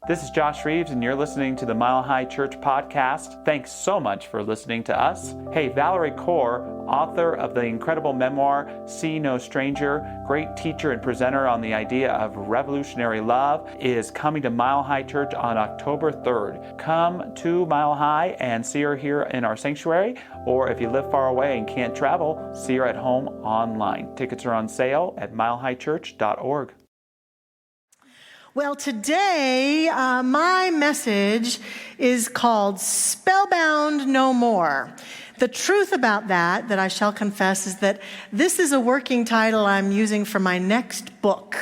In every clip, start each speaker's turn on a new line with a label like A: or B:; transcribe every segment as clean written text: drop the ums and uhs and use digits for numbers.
A: This is Josh Reeves, and you're listening to the Mile High Church podcast. Thanks so much for listening to us. Hey, Valerie Kaur, author of the incredible memoir, See No Stranger, great teacher and presenter on the idea of revolutionary love, is coming to Mile High Church on October 3rd. Come to Mile High and see her here in our sanctuary, or if you live far away and can't travel, see her at home online. Tickets are on sale at milehighchurch.org.
B: Well, today, my message is called Spellbound No More. The truth about that I shall confess, is that this is a working title I'm using for my next book,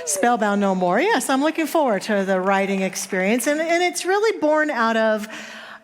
B: Spellbound No More. Yes, I'm looking forward to the writing experience, and it's really born out of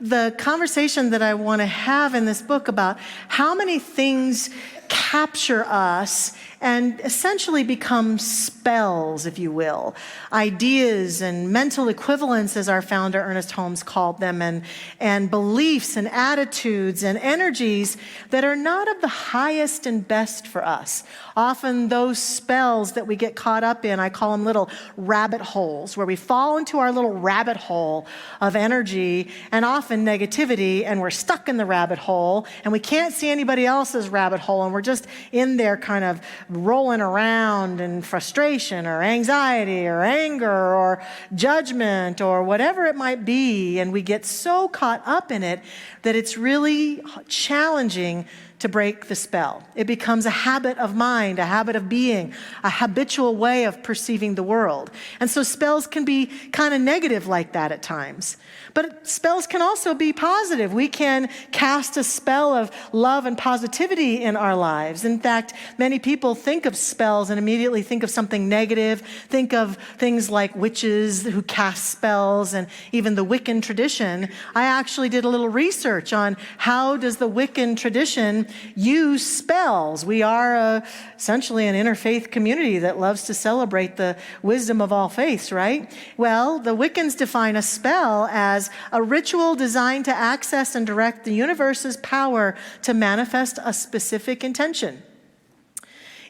B: the conversation that I want to have in this book about how many things capture us and essentially become spells, if you will. Ideas and mental equivalents, as our founder Ernest Holmes called them, and beliefs and attitudes and energies that are not of the highest and best for us. Often those spells that we get caught up in, I call them little rabbit holes, where we fall into our little rabbit hole of energy and often negativity, and we're stuck in the rabbit hole, and we can't see anybody else's rabbit hole, and we're just in there kind of rolling around in frustration or anxiety or anger or judgment or whatever it might be, and we get so caught up in it that it's really challenging to break the spell. It becomes a habit of mind, a habit of being, a habitual way of perceiving the world. And so spells can be kind of negative like that at times. But spells can also be positive. We can cast a spell of love and positivity in our lives. In fact, many people think of spells and immediately think of something negative. Think of things like witches who cast spells, and even the Wiccan tradition. I actually did a little research on how does the Wiccan tradition use spells. We are essentially an interfaith community that loves to celebrate the wisdom of all faiths, right? Well, the Wiccans define a spell as a ritual designed to access and direct the universe's power to manifest a specific intention.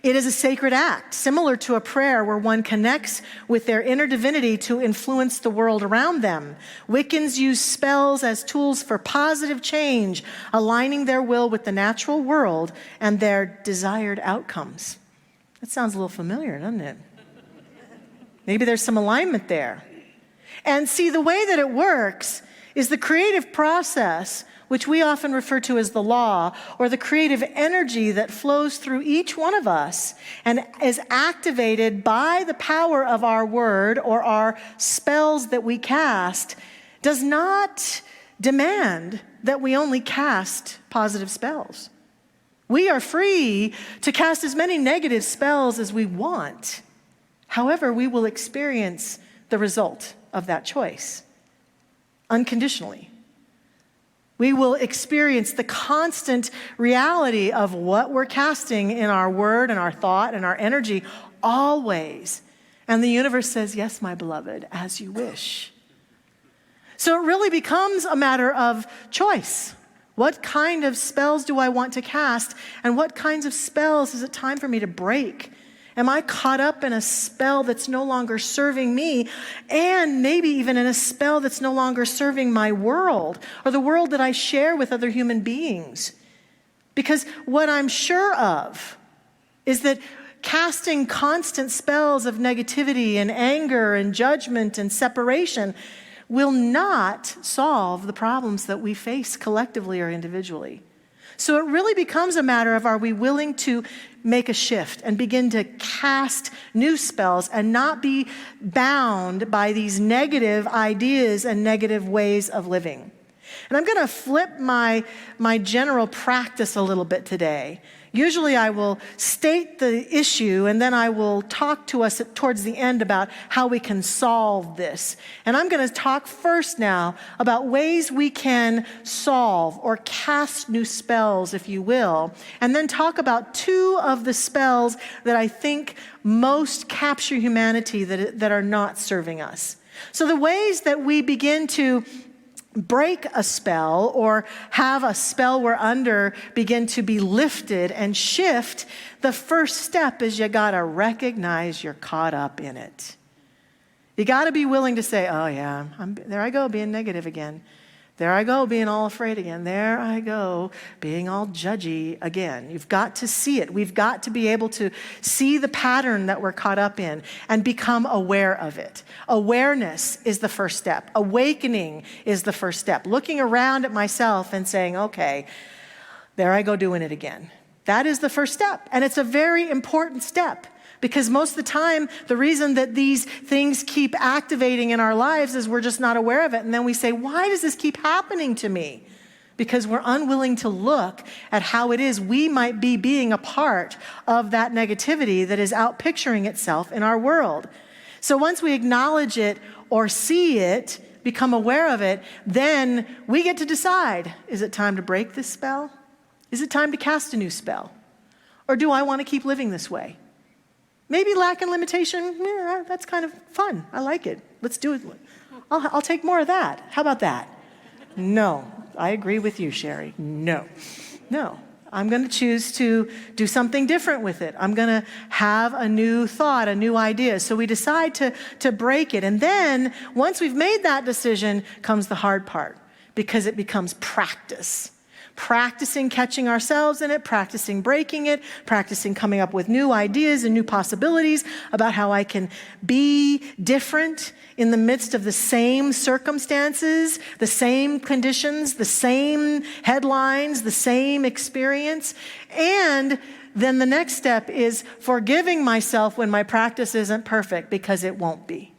B: It is a sacred act, similar to a prayer where one connects with their inner divinity to influence the world around them. Wiccans use spells as tools for positive change, aligning their will with the natural world and their desired outcomes. That sounds a little familiar, doesn't it? Maybe there's some alignment there. And see, the way that it works is the creative process, which we often refer to as the law, or the creative energy that flows through each one of us and is activated by the power of our word or our spells that we cast, does not demand that we only cast positive spells. We are free to cast as many negative spells as we want. However, we will experience the result of that choice unconditionally. We will experience the constant reality of what we're casting in our word and our thought and our energy always. And the universe says, yes, my beloved, as you wish. So it really becomes a matter of choice. What kind of spells do I want to cast? And what kinds of spells is it time for me to break? Am I caught up in a spell that's no longer serving me, and maybe even in a spell that's no longer serving my world or the world that I share with other human beings? Because what I'm sure of is that casting constant spells of negativity and anger and judgment and separation will not solve the problems that we face collectively or individually. So it really becomes a matter of, are we willing to make a shift and begin to cast new spells and not be bound by these negative ideas and negative ways of living? And I'm going to flip my general practice a little bit today. Usually I will state the issue and then I will talk to us towards the end about how we can solve this. And I'm going to talk first now about ways we can solve or cast new spells, if you will, and then talk about two of the spells that I think most capture humanity that are not serving us. So the ways that we begin to break a spell or have a spell we're under begin to be lifted and shift, the first step is you got to recognize you're caught up in it. You got to be willing to say, oh yeah, there I go being negative again. There I go being all afraid again. There I go being all judgy again. You've got to see it. We've got to be able to see the pattern that we're caught up in and become aware of it. Awareness is the first step. Awakening is the first step. Looking around at myself and saying, okay, there I go doing it again. That is the first step. And it's a very important step. Because most of the time, the reason that these things keep activating in our lives is we're just not aware of it. And then we say, why does this keep happening to me? Because we're unwilling to look at how it is we might be being a part of that negativity that is out picturing itself in our world. So once we acknowledge it or see it, become aware of it, then we get to decide, is it time to break this spell? Is it time to cast a new spell? Or do I want to keep living this way? Maybe lack and limitation, yeah, that's kind of fun. I like it. Let's do it. I'll take more of that. How about that? No, I agree with you, Sherry. No. I'm going to choose to do something different with it. I'm going to have a new thought, a new idea. So we decide to break it. And then once we've made that decision comes the hard part, because it becomes practice. Practicing catching ourselves in it, practicing breaking it, practicing coming up with new ideas and new possibilities about how I can be different in the midst of the same circumstances, the same conditions, the same headlines, the same experience. And then the next step is forgiving myself when my practice isn't perfect, because it won't be.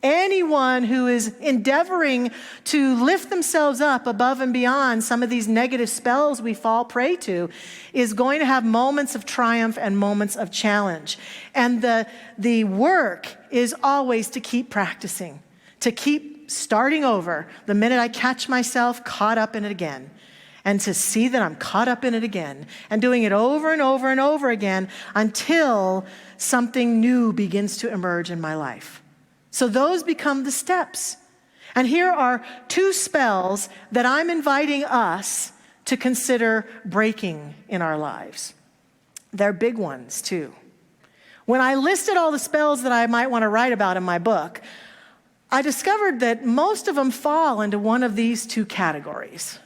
B: Anyone who is endeavoring to lift themselves up above and beyond some of these negative spells we fall prey to is going to have moments of triumph and moments of challenge. And the work is always to keep practicing, to keep starting over the minute I catch myself caught up in it again. And to see that I'm caught up in it again, and doing it over and over and over again until something new begins to emerge in my life. So those become the steps. And here are 2 spells that I'm inviting us to consider breaking in our lives. They're big ones, too. When I listed all the spells that I might want to write about in my book, I discovered that most of them fall into one of these 2 categories.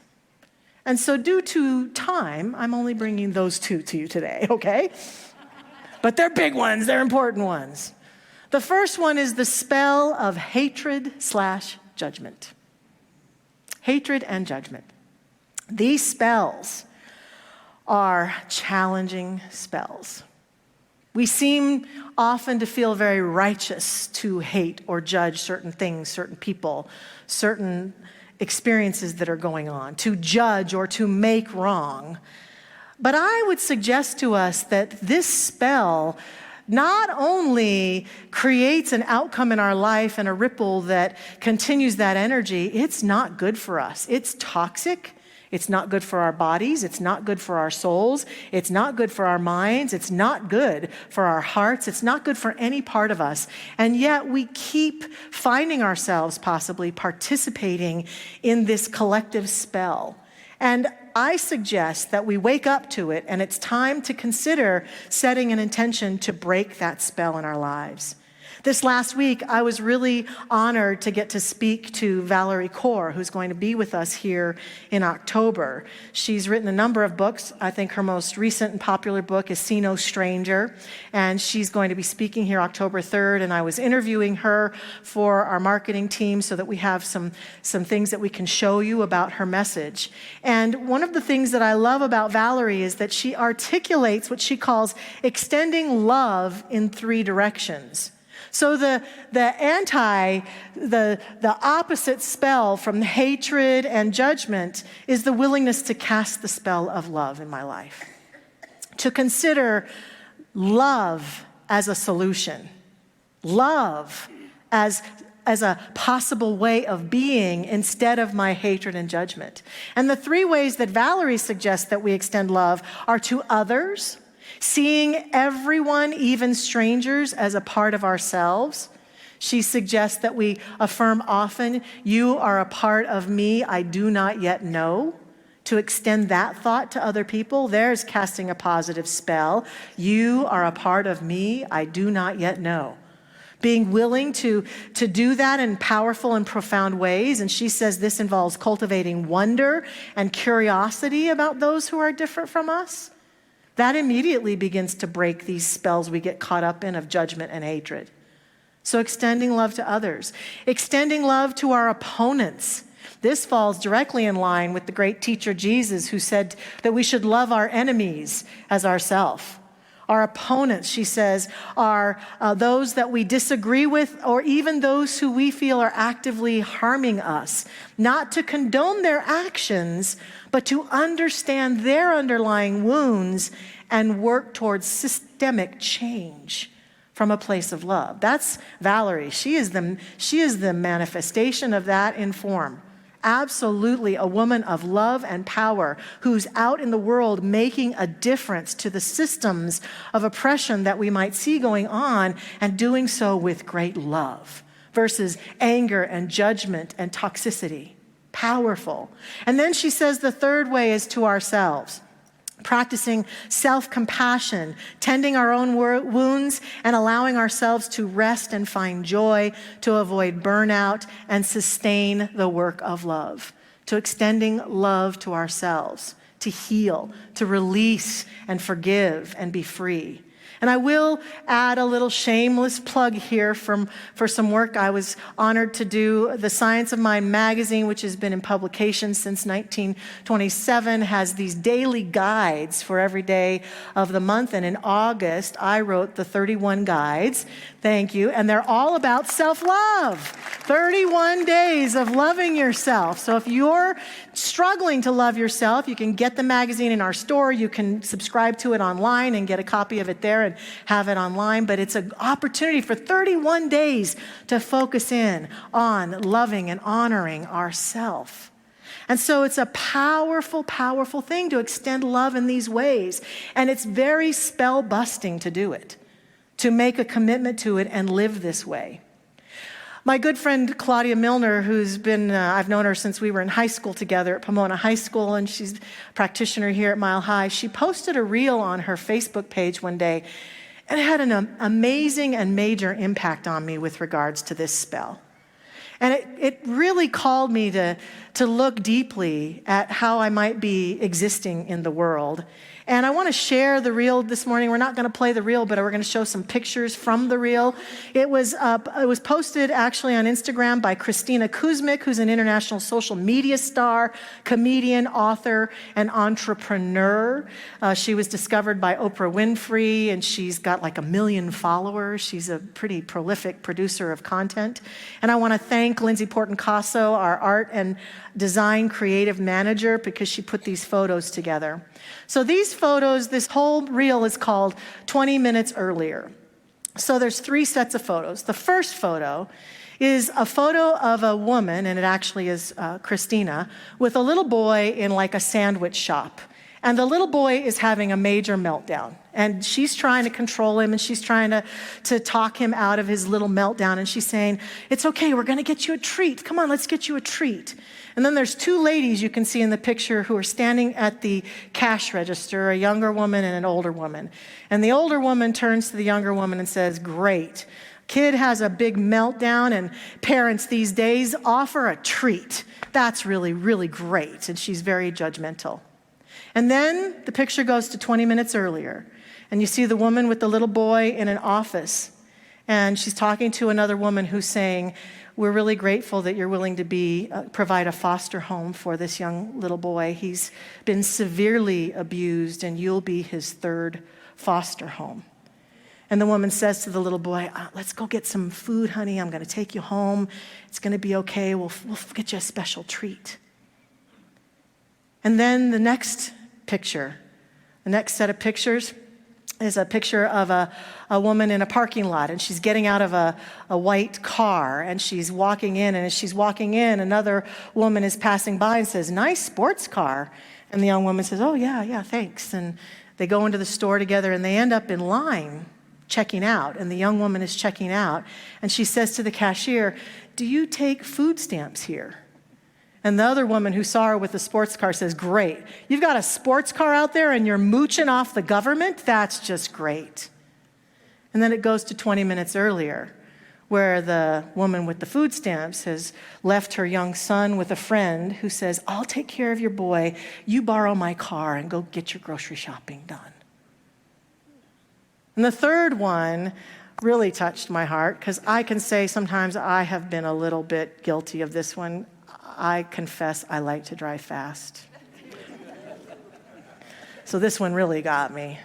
B: And so due to time, I'm only bringing those 2 to you today, okay? But they're big ones, they're important ones. The first one is the spell of hatred/judgment. Hatred and judgment. These spells are challenging spells. We seem often to feel very righteous to hate or judge certain things, certain people, certain experiences that are going on, to judge or to make wrong. But I would suggest to us that this spell not only creates an outcome in our life and a ripple that continues that energy, it's not good for us. It's toxic. It's not good for our bodies. It's not good for our souls. It's not good for our minds. It's not good for our hearts. It's not good for any part of us. And yet we keep finding ourselves possibly participating in this collective spell. And I suggest that we wake up to it, and it's time to consider setting an intention to break that spell in our lives. This last week, I was really honored to get to speak to Valerie Kaur, who's going to be with us here in October. She's written a number of books. I think her most recent and popular book is See No Stranger, and she's going to be speaking here October 3rd, and I was interviewing her for our marketing team so that we have some things that we can show you about her message. And one of the things that I love about Valerie is that she articulates what she calls extending love in 3 directions. So the opposite spell from hatred and judgment is the willingness to cast the spell of love in my life. To consider love as a solution. Love as a possible way of being instead of my hatred and judgment. And the 3 ways that Valerie suggests that we extend love are to others, seeing everyone, even strangers, as a part of ourselves. She suggests that we affirm often, you are a part of me I do not yet know. To extend that thought to other people, there's casting a positive spell. You are a part of me I do not yet know. being willing to do that in powerful and profound ways. And she says this involves cultivating wonder and curiosity about those who are different from us. That immediately begins to break these spells we get caught up in of judgment and hatred. So extending love to others, extending love to our opponents. This falls directly in line with the great teacher Jesus, who said that we should love our enemies as ourselves. Our opponents, she says, are those that we disagree with, or even those who we feel are actively harming us. Not to condone their actions, but to understand their underlying wounds and work towards systemic change from a place of love. That's Valerie. She is the manifestation of that in form. Absolutely a woman of love and power who's out in the world making a difference to the systems of oppression that we might see going on, and doing so with great love versus anger and judgment and toxicity. Powerful. And then she says the third way is to ourselves. Practicing self-compassion, tending our own wounds, and allowing ourselves to rest and find joy, to avoid burnout and sustain the work of love, to extending love to ourselves, to heal, to release and forgive and be free. And I will add a little shameless plug here for some work. I was honored to do. The Science of Mind magazine, which has been in publication since 1927, has these daily guides for every day of the month. And in August, I wrote the 31 guides. Thank you. And they're all about self-love. 31 days of loving yourself. So if you're struggling to love yourself, you can get the magazine in our store. You can subscribe to it online and get a copy of it there and have it online. But it's an opportunity for 31 days to focus in on loving and honoring ourself. And so it's a powerful, powerful thing to extend love in these ways. And it's very spell-busting to do it, to make a commitment to it and live this way. My good friend Claudia Milner, who's been, I've known her since we were in high school together at Pomona High School, and she's a practitioner here at Mile High. She posted a reel on her Facebook page one day, and it had an amazing and major impact on me with regards to this spell. And it really called me to look deeply at how I might be existing in the world. And I want to share the reel this morning. We're not going to play the reel, but we're going to show some pictures from the reel. It was posted actually on Instagram by Christina Kuzmic, who's an international social media star, comedian, author, and entrepreneur. She was discovered by Oprah Winfrey, and she's got like 1 million followers. She's a pretty prolific producer of content. And I want to thank Lindsay Portencaso, our art and design creative manager, because she put these photos together. So these photos, this whole reel is called 20 Minutes Earlier. So there's 3 sets of photos. The first photo is a photo of a woman, and it actually is Christina, with a little boy in like a sandwich shop. And the little boy is having a major meltdown. And she's trying to control him, and she's trying to talk him out of his little meltdown. And she's saying, "It's okay, we're going to get you a treat. Come on, let's get you a treat." And then there's 2 ladies you can see in the picture who are standing at the cash register, a younger woman and an older woman. And the older woman turns to the younger woman and says, "Great. Kid has a big meltdown, and parents these days offer a treat. That's really, really great." And she's very judgmental. And then the picture goes to 20 minutes earlier, and you see the woman with the little boy in an office, and she's talking to another woman who's saying, "We're really grateful that you're willing to provide a foster home for this young little boy. He's been severely abused, and you'll be his 3rd foster home." And the woman says to the little boy, "Let's go get some food, honey. I'm going to take you home. It's going to be okay. We'll get you a special treat." And then the next set of pictures is a picture of a woman in a parking lot, and she's getting out of a white car, and she's walking in, and as she's walking in, another woman is passing by and says, "Nice sports car." And the young woman says, "Oh, yeah, thanks." And they go into the store together, and they end up in line checking out, and the young woman is checking out, and she says to the cashier, "Do you take food stamps here?" And the other woman who saw her with the sports car says, "Great. You've got a sports car out there and you're mooching off the government? That's just great." And then it goes to 20 minutes earlier, where the woman with the food stamps has left her young son with a friend who says, I'll take care of your boy. You borrow my car and go get your grocery shopping done. And the third one really touched my heart because I can say sometimes I have been a little bit guilty of this one. I confess I like to drive fast. So this one really got me.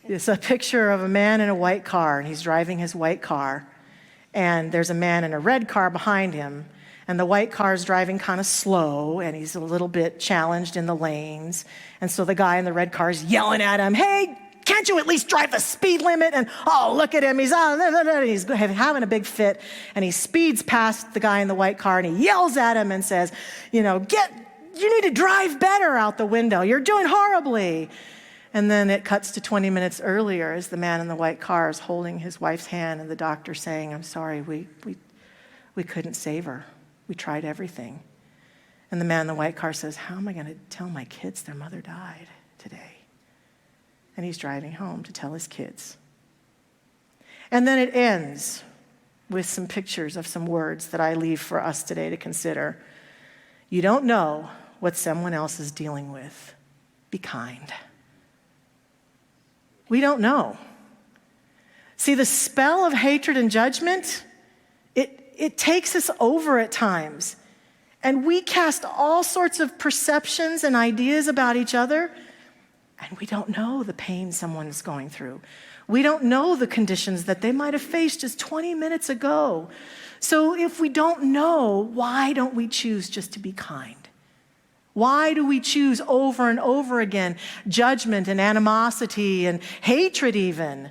B: It's a picture of a man in a white car, and he's driving his white car. And there's a man in a red car behind him, and the white car is driving kind of slow, and he's a little bit challenged in the lanes. And so the guy in the red car is yelling at him, hey, can't you at least drive the speed limit? And oh, look at him, he's having a big fit, and he speeds past the guy in the white car, and he yells at him and says, you need to drive better out the window. You're doing horribly. And then it cuts to 20 minutes earlier as the man in the white car is holding his wife's hand and the doctor saying, I'm sorry, we couldn't save her. We tried everything. And the man in the white car says, how am I going to tell my kids their mother died today? And he's driving home to tell his kids. And then it ends with some pictures of some words that I leave for us today to consider. You don't know what someone else is dealing with. Be kind. We don't know. See, the spell of hatred and judgment, it takes us over at times. And we cast all sorts of perceptions and ideas about each other, and we don't know the pain someone is going through. We don't know the conditions that they might have faced just 20 minutes ago. So if we don't know, why don't we choose just to be kind? Why do we choose over and over again judgment and animosity and hatred even?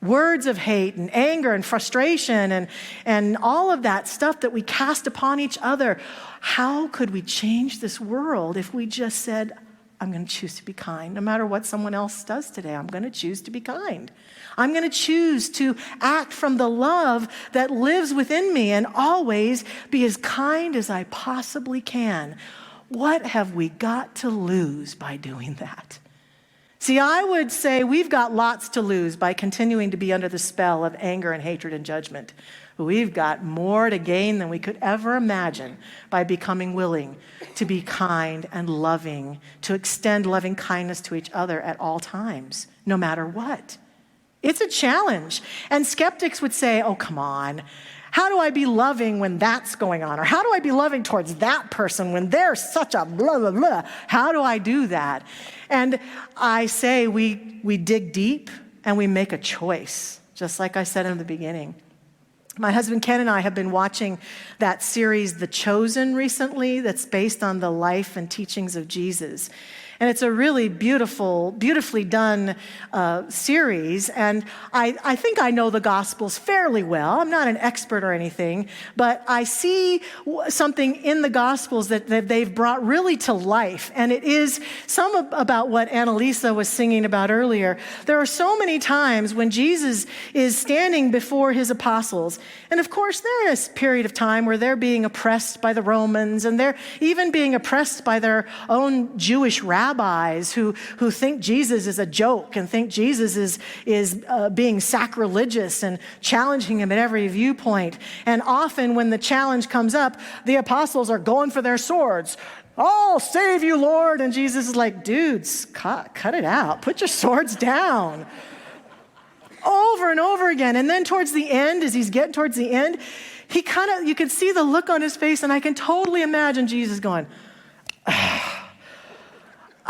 B: Words of hate and anger and frustration and all of that stuff that we cast upon each other. How could we change this world if we just said, I'm going to choose to be kind. No matter what someone else does today, I'm going to choose to be kind. I'm going to choose to act from the love that lives within me and always be as kind as I possibly can. What have we got to lose by doing that? See, I would say we've got lots to lose by continuing to be under the spell of anger and hatred and judgment. We've got more to gain than we could ever imagine by becoming willing to be kind and loving, to extend loving kindness to each other at all times, no matter what. It's a challenge. And skeptics would say, oh, come on. How do I be loving when that's going on? Or how do I be loving towards that person when they're such a blah, blah, blah? How do I do that? And I say we dig deep and we make a choice, just like I said in the beginning. My husband Ken and I have been watching that series, The Chosen, recently, that's based on the life and teachings of Jesus. And it's a really beautifully done series. And I think I know the Gospels fairly well. I'm not an expert or anything, but I see something in the Gospels that they've brought really to life. And it is some about what Annalisa was singing about earlier. There are so many times when Jesus is standing before his apostles. And of course, they're in a period of time where they're being oppressed by the Romans, and they're even being oppressed by their own Jewish rabbis who think Jesus is a joke and think Jesus is being sacrilegious and challenging him at every viewpoint. And often when the challenge comes up, the apostles are going for their swords. I'll save you, Lord. And Jesus is like, dudes, cut it out. Put your swords down. Over and over again. And then towards the end, as he's getting towards the end, you can see the look on his face, and I can totally imagine Jesus going,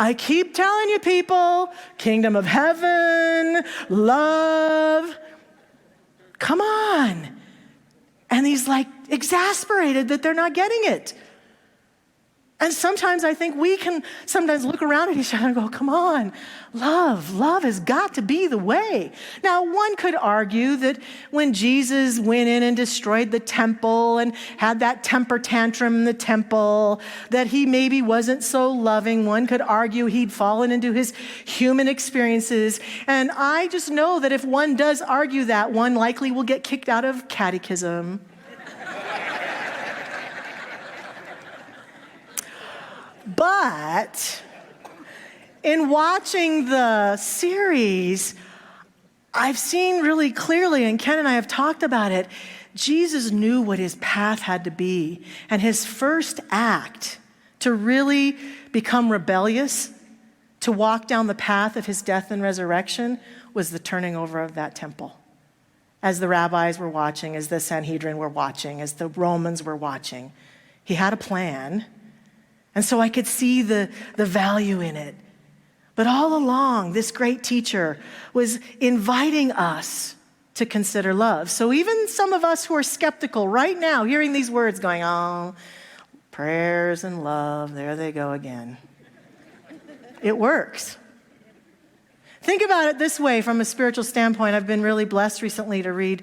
B: I keep telling you people, kingdom of heaven, love, come on. And he's like exasperated that they're not getting it. And sometimes I think we can sometimes look around at each other and go, come on, love has got to be the way. Now, one could argue that when Jesus went in and destroyed the temple and had that temper tantrum in the temple, that he maybe wasn't so loving. One could argue he'd fallen into his human experiences. And I just know that if one does argue that, one likely will get kicked out of catechism. But in watching the series, I've seen really clearly, and Ken and I have talked about it, Jesus knew what his path had to be, and his first act to really become rebellious, to walk down the path of his death and resurrection, was the turning over of that temple. As the rabbis were watching, as the Sanhedrin were watching, as the Romans were watching, he had a plan, and so I could see the value in it. But all along, this great teacher was inviting us to consider love. So even some of us who are skeptical right now, hearing these words going, oh, prayers and love, there they go again. It works. Think about it this way from a spiritual standpoint. I've been really blessed recently to read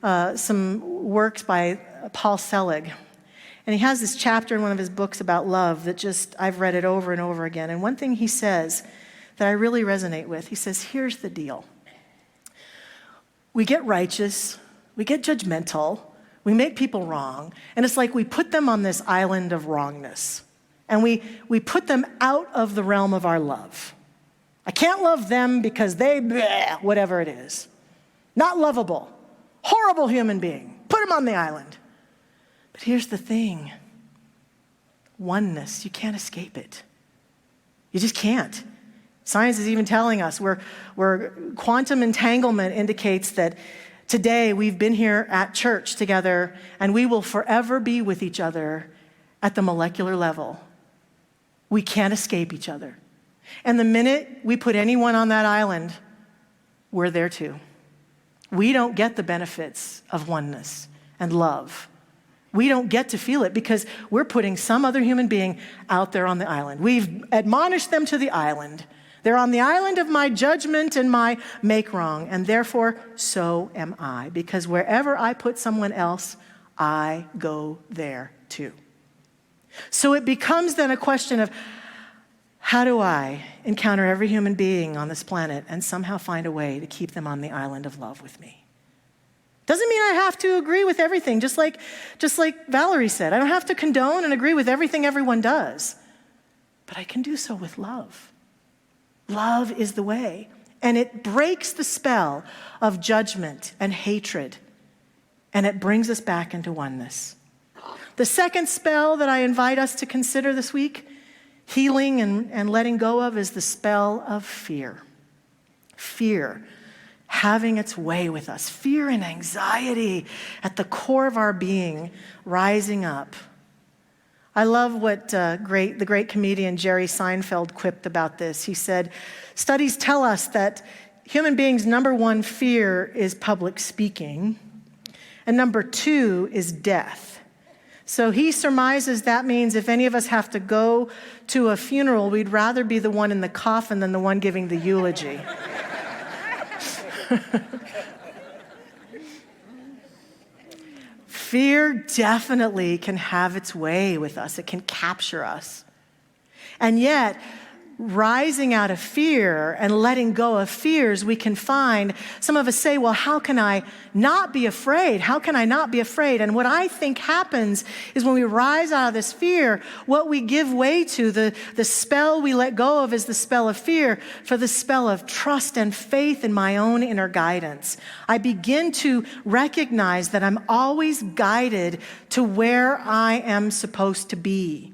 B: some works by Paul Selig. And he has this chapter in one of his books about love that I've read it over and over again. And one thing he says that I really resonate with, he says, here's the deal. We get righteous, we get judgmental, we make people wrong, and it's like we put them on this island of wrongness. And we put them out of the realm of our love. I can't love them because they, bleh, whatever it is. Not lovable. Horrible human being. Put them on the island. But here's the thing. Oneness, you can't escape it. You just can't. Science is even telling us where quantum entanglement indicates that today we've been here at church together and we will forever be with each other at the molecular level. We can't escape each other. And the minute we put anyone on that island, we're there too. We don't get the benefits of oneness and love. We don't get to feel it because we're putting some other human being out there on the island. We've admonished them to the island. They're on the island of my judgment and my make wrong, and therefore so am I, because wherever I put someone else, I go there too. So it becomes then a question of, how do I encounter every human being on this planet and somehow find a way to keep them on the island of love with me? Doesn't mean I have to agree with everything, just like Valerie said. I don't have to condone and agree with everything everyone does. But I can do so with love. Love is the way. And it breaks the spell of judgment and hatred. And it brings us back into oneness. The second spell that I invite us to consider this week, healing and letting go of, is the spell of fear. Fear having its way with us. Fear and anxiety at the core of our being rising up. I love what the great comedian Jerry Seinfeld quipped about this. He said, studies tell us that human beings' number one fear is public speaking, and number two is death. So he surmises that means if any of us have to go to a funeral, we'd rather be the one in the coffin than the one giving the eulogy. Fear definitely can have its way with us. It can capture us. And yet, rising out of fear and letting go of fears, we can find, some of us say, well, how can I not be afraid? How can I not be afraid? And what I think happens is when we rise out of this fear, what we give way to, the spell we let go of is the spell of fear, for the spell of trust and faith in my own inner guidance. I begin to recognize that I'm always guided to where I am supposed to be.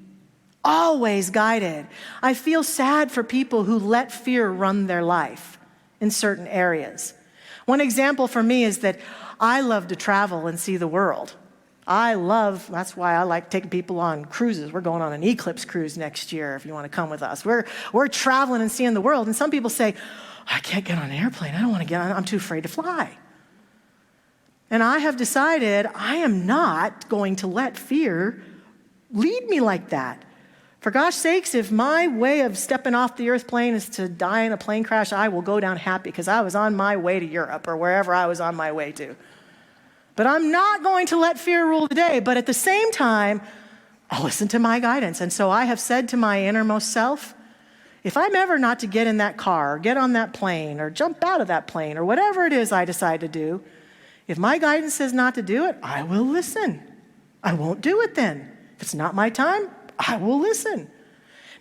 B: Always guided. I feel sad for people who let fear run their life in certain areas. One example for me is that I love to travel and see the world. That's why I like taking people on cruises. We're going on an Eclipse cruise next year if you want to come with us. We're traveling and seeing the world. And some people say, I can't get on an airplane. I don't want to get on. I'm too afraid to fly. And I have decided I am not going to let fear lead me like that. For gosh sakes, if my way of stepping off the earth plane is to die in a plane crash, I will go down happy because I was on my way to Europe or wherever I was on my way to. But I'm not going to let fear rule the day. But at the same time, I'll listen to my guidance. And so I have said to my innermost self, if I'm ever not to get in that car or get on that plane or jump out of that plane or whatever it is I decide to do, if my guidance says not to do it, I will listen. I won't do it then. If it's not my time, I will listen.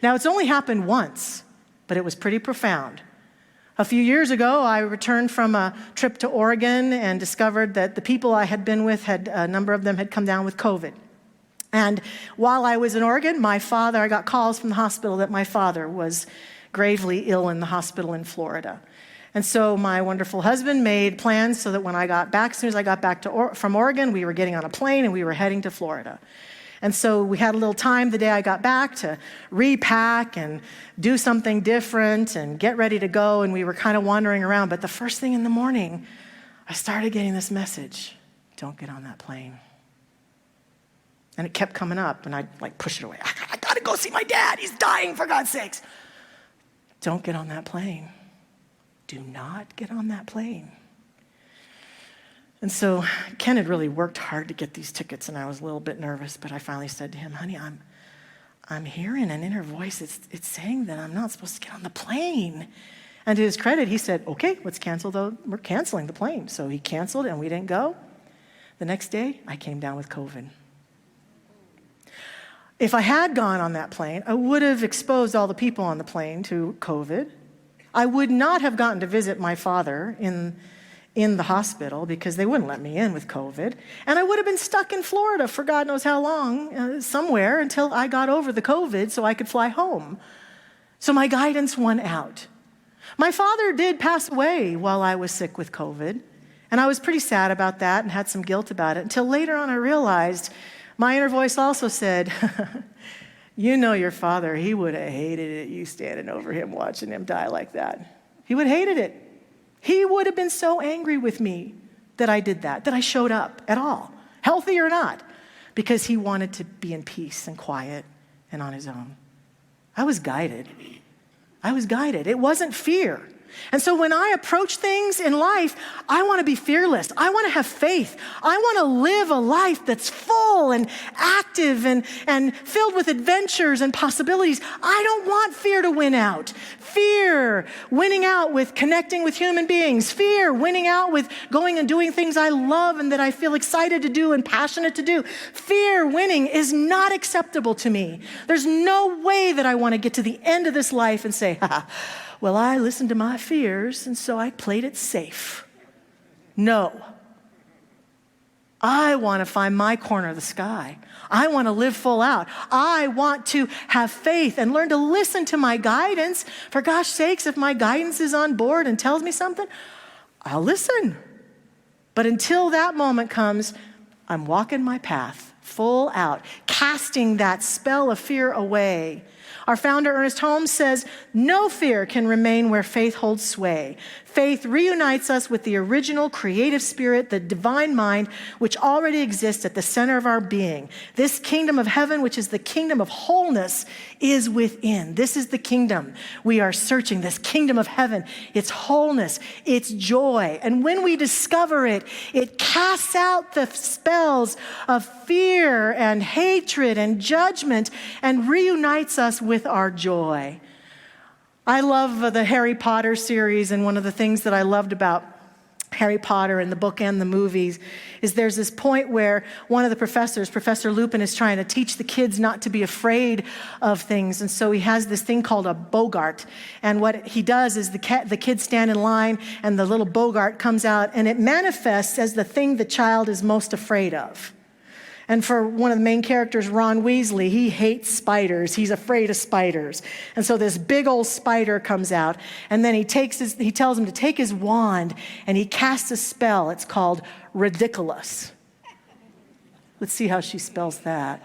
B: Now, it's only happened once, but it was pretty profound. A few years ago, I returned from a trip to Oregon and discovered that the people I had been with, a number of them had come down with COVID. And while I was in Oregon, I got calls from the hospital that my father was gravely ill in the hospital in Florida. And so my wonderful husband made plans so that when I got back, as soon as I got back from Oregon, we were getting on a plane and we were heading to Florida. And so we had a little time the day I got back to repack and do something different and get ready to go, and we were kind of wandering around. But the first thing in the morning, I started getting this message: don't get on that plane. And it kept coming up, and I'd push it away. I gotta go see my dad. He's dying, for God's sakes. Don't get on that plane. Do not get on that plane. And so Ken had really worked hard to get these tickets, and I was a little bit nervous, but I finally said to him, honey, I'm hearing an inner voice. It's saying that I'm not supposed to get on the plane. And to his credit, he said, okay, let's cancel we're canceling the plane. So he canceled and we didn't go. The next day, I came down with COVID. If I had gone on that plane, I would have exposed all the people on the plane to COVID. I would not have gotten to visit my father in the hospital because they wouldn't let me in with COVID. And I would have been stuck in Florida for God knows how long, somewhere, until I got over the COVID so I could fly home. So my guidance won out. My father did pass away while I was sick with COVID. And I was pretty sad about that and had some guilt about it until later on I realized my inner voice also said, you know your father, he would have hated it, you standing over him watching him die like that. He would have hated it. He would have been so angry with me that I did that I showed up at all, healthy or not, because he wanted to be in peace and quiet and on his own. I was guided. It wasn't fear. And so when I approach things in life, I want to be fearless. I want to have faith. I want to live a life that's full and active and filled with adventures and possibilities. I don't want fear to win out. Fear winning out with connecting with human beings. Fear winning out with going and doing things I love and that I feel excited to do and passionate to do. Fear winning is not acceptable to me. There's no way that I want to get to the end of this life and say, well, I listened to my fears, and so I played it safe. No. I want to find my corner of the sky. I want to live full out. I want to have faith and learn to listen to my guidance. For gosh sakes, if my guidance is on board and tells me something, I'll listen. But until that moment comes, I'm walking my path full out, casting that spell of fear away. Our founder, Ernest Holmes, says, no fear can remain where faith holds sway. Faith reunites us with the original creative spirit, the divine mind, which already exists at the center of our being. This kingdom of heaven, which is the kingdom of wholeness, is within. This is the kingdom we are searching, this kingdom of heaven. It's wholeness, it's joy. And when we discover it, it casts out the spells of fear and hatred and judgment and reunites us with our joy. I love the Harry Potter series, and one of the things that I loved about Harry Potter and the book and the movies is there's this point where one of the professors, Professor Lupin, is trying to teach the kids not to be afraid of things. And so he has this thing called a Bogart. And what he does is the kids stand in line and the little Bogart comes out and it manifests as the thing the child is most afraid of. And for one of the main characters, Ron Weasley, he hates spiders. He's afraid of spiders. And so this big old spider comes out, and then he tells him to take his wand, and he casts a spell. It's called ridiculous. Let's see how she spells that.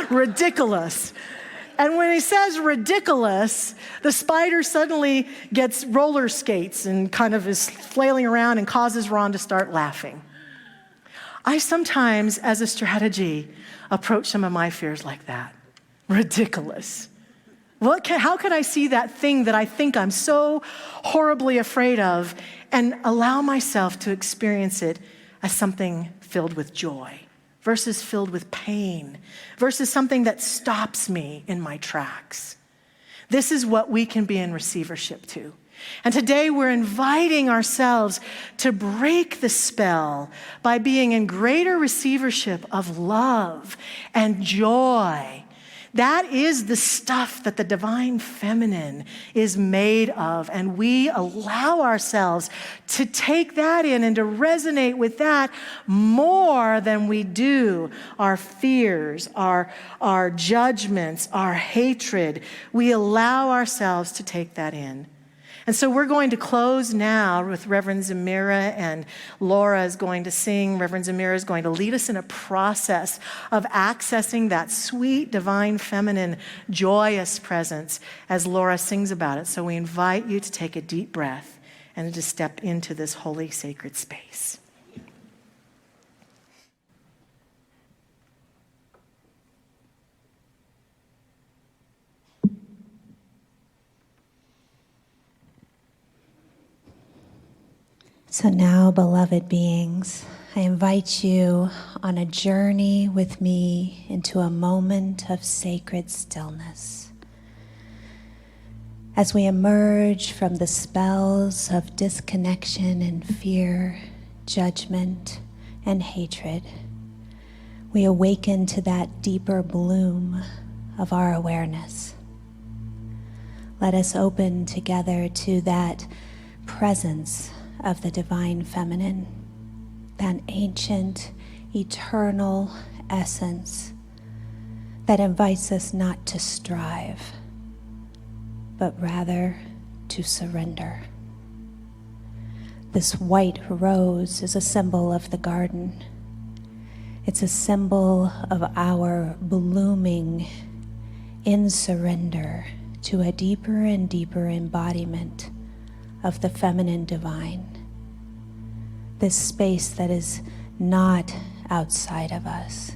B: Ridiculous. And when he says ridiculous, the spider suddenly gets roller skates and kind of is flailing around and causes Ron to start laughing. I sometimes, as a strategy, approach some of my fears like that. Ridiculous. How could I see that thing that I think I'm so horribly afraid of and allow myself to experience it as something filled with joy versus filled with pain versus something that stops me in my tracks? This is what we can be in receivership to. And today we're inviting ourselves to break the spell by being in greater receivership of love and joy. That is the stuff that the divine feminine is made of, and we allow ourselves to take that in and to resonate with that more than we do our fears, our judgments, our hatred. We allow ourselves to take that in. And so we're going to close now with Reverend Zamira, and Laura is going to sing. Reverend Zamira is going to lead us in a process of accessing that sweet, divine, feminine, joyous presence as Laura sings about it. So we invite you to take a deep breath and to step into this holy, sacred space.
C: So now, beloved beings, I invite you on a journey with me into a moment of sacred stillness. As we emerge from the spells of disconnection and fear, judgment, and hatred, we awaken to that deeper bloom of our awareness. Let us open together to that presence of the divine feminine, that ancient, eternal essence that invites us not to strive, but rather to surrender. This white rose is a symbol of the garden. It's a symbol of our blooming in surrender to a deeper and deeper embodiment of the feminine divine. This space that is not outside of us,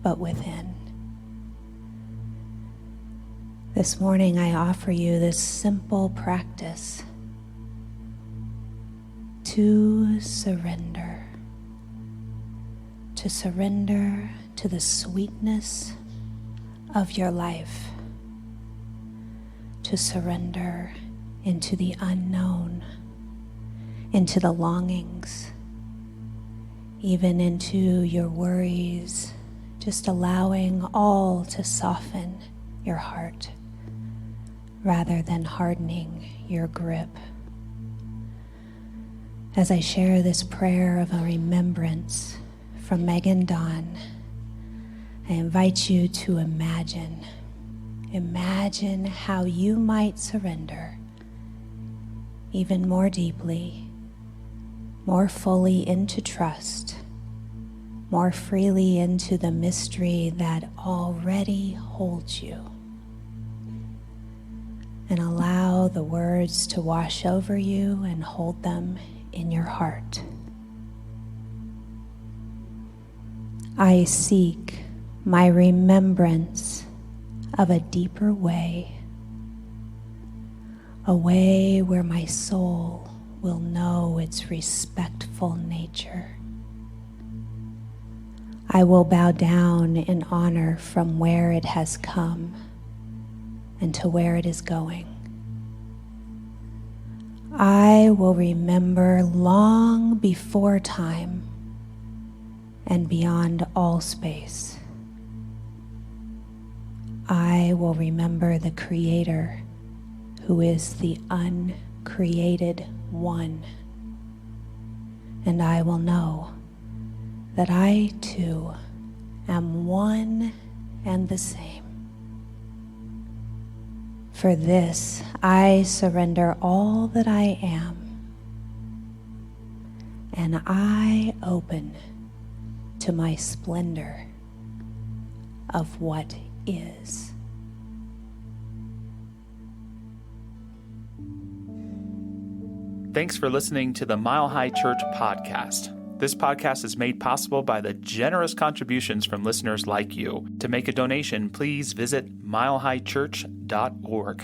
C: but within. This morning I offer you this simple practice to surrender to the sweetness of your life, to surrender into the unknown, into the longings, even into your worries, just allowing all to soften your heart rather than hardening your grip. As I share this prayer of a remembrance from Megan Dawn, I invite you to imagine how you might surrender even more deeply, more fully into trust, more freely into the mystery that already holds you. And allow the words to wash over you and hold them in your heart. I seek my remembrance of a deeper way, a way where my soul will know its respectful nature. I will bow down in honor from where it has come and to where it is going. I will remember long before time and beyond all space. I will remember the Creator, who is the uncreated one. And I will know that I too am one and the same. For this, I surrender all that I am, and I open to my splendor of what is.
A: Thanks for listening to the Mile High Church podcast. This podcast is made possible by the generous contributions from listeners like you. To make a donation, please visit milehighchurch.org.